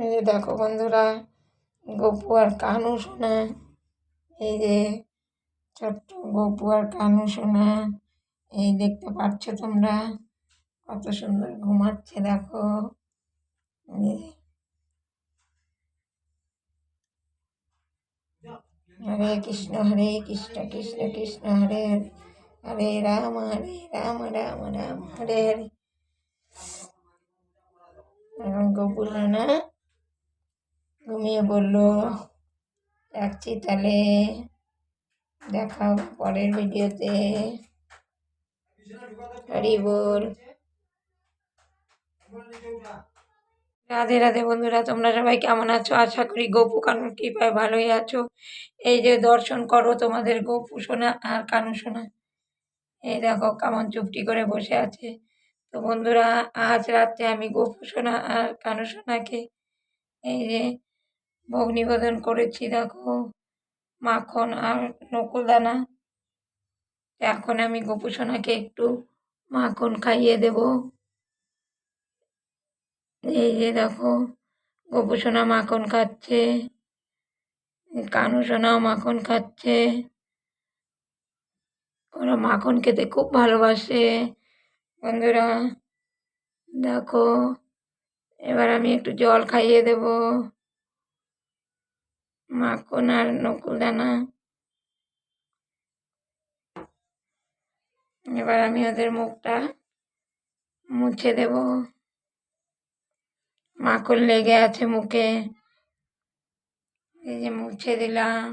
এই যে দেখো বন্ধুরা, গপু আর কানু সোনা, এই যে ছোট্ট গপু আর কানু সোনা, এই দেখতে পাচ্ছ তোমরা কত সুন্দর ঘুমাচ্ছে দেখো। হরে কৃষ্ণ কৃষ্ণ কৃষ্ণ হরে হরে রাম রাম রাম হরে হরে। এখন গপু সোনা ঘুমিয়ে পড়লো। রাখছি তাহলে, দেখা পরের ভিডিওতে। হরি বল। রাধে রাধে বন্ধুরা, তোমরা সবাই কেমন আছো? আশা করি গপু কানুর কৃপায় ভালোই আছো। এই যে দর্শন করো তোমাদের গপু সোনা আর কানু সোনা, এই দেখো কেমন চুপটি করে বসে আছে। তো বন্ধুরা, আজ রাত্রে আমি গপু সোনা আর কানু সোনাকে এই যে ভোগ নিবেদন করেছি, দেখো মাখন আর নকুলদানা। এখন আমি গপু সোনাকে একটু মাখন খাইয়ে দেব। এই যে দেখো গপু সোনা মাখন খাচ্ছে, কানু সোনাও মাখন খাচ্ছে। ওরা মাখন খেতে খুব ভালোবাসে বন্ধুরা। দেখো এবার আমি একটু জল খাইয়ে দেব মাখন আর নকুলদানা। এবার আমি ওদের মুখটা মুছে দেব, মাখন লেগে আছে মুখে। এই যে মুছে দিলাম।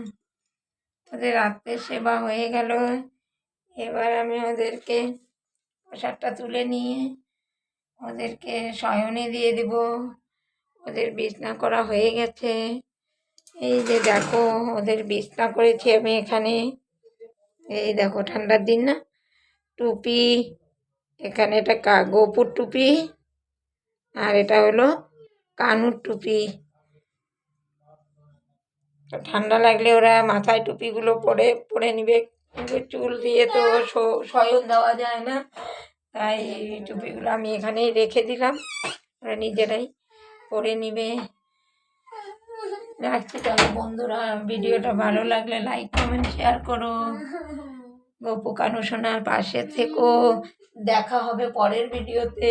ওদের রাত্রের সেবা হয়ে গেল। এবার আমি ওদেরকে প্রসাদটা তুলে নিয়ে ওদেরকে শয়নে দিয়ে দেব। ওদের বিছনা করা হয়ে গেছে। এই যে দেখো ওদের বিছনা করেছি আমি এখানে। এই দেখো ঠান্ডার দিন না, টুপি এখানে, এটা গপুর টুপি আর এটা হলো কানুর টুপি। ঠান্ডা লাগলে ওরা মাথায় টুপিগুলো পরে নিবে, চুল দিয়ে তো শয়ন দেওয়া যায় না, তাই এই টুপিগুলো আমি এখানেই রেখে দিলাম, ওরা নিজেরাই পরে নিবে। রাখছি তাহলে বন্ধুরা, ভিডিওটা ভালো লাগলে লাইক কমেন্ট শেয়ার করো। গপু কানু সোনার পাশে থেকো। দেখা হবে পরের ভিডিওতে।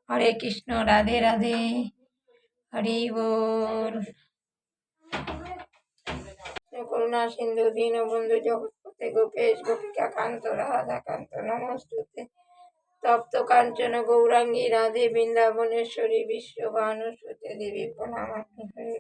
হরে কৃষ্ণ, রাধে রাধে, হরি বল। করুণা সিন্ধু দীনবন্ধু জগৎপতে গোপেশ গোপিকা কান্ত রাধাকান্ত নমস্তুতে। তপ্ত কাঞ্চন গৌরাঙ্গী রাধে বৃন্দাবনেশ্বরী বিশ্বভানুসুতে দেবী প্রণামামি। হরে